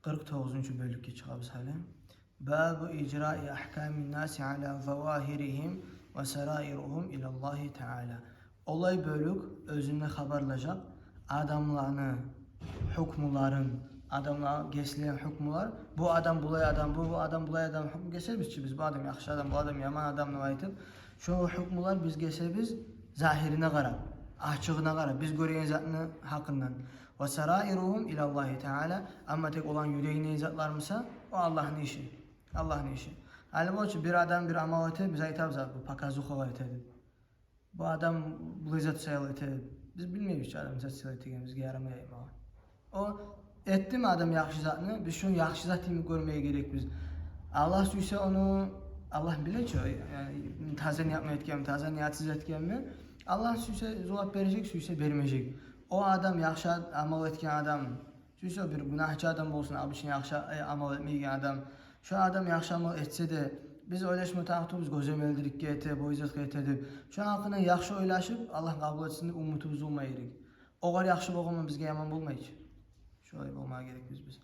49. bölükке çıkabız hali. Babu icra'i ahkamin nasi ala zavahirihim ve sarairuhum ilallahi Teala. Olay bölük özünde haberlacak adamlarını, hukmuların, adamlar geçleyen hukmular, bu adam bulay adam, bu adam bulay adam hukmu geçeriz ki biz bu adam yaxşı adam, bu adam yaman adam aytıp, şu hukmular biz geçeriz zahirine qarab, açığına qarab, biz görüyen zatını hakkından. Ve sarairuhum ilallahi Teala, ama tek olan yüreğine zatlarmısa o Allah'ın işi. Allah'ın işi. Ali bu için bir adam bir amal eter, bize hitap zat bu, pakazlık eter. Bu adam bu zat sayılı eter. Biz bilmiyoruz ki adam zat sayılı eterimiz yaramaya iman. O etti mi adam yaxşı zatını, biz şunu yaxşı zat kimi görmeye gerek biz. Allah suysa onu, Allah bilir ki yani taze niyat mı etken mi, taze niyatsız etken mi? Allah suysa cevap verecek, suysa vermeyecek. O adam yaxşı amal etken adam, suysa bir günahçı adam olsun, abi için yaxşı amal etmeyen adam. Şu adam yaxşı amal etse de biz oylaşma tahtımız gözəmeldirik ki ete, boyzat getirdik. Şu an hakkında yaxşı oylaşıp Allah kabul etsin de umutumuz olmayırıq. O kadar yaxşı boğulma bizge yaman bulmayız. Şöyle olmaya gerek biz.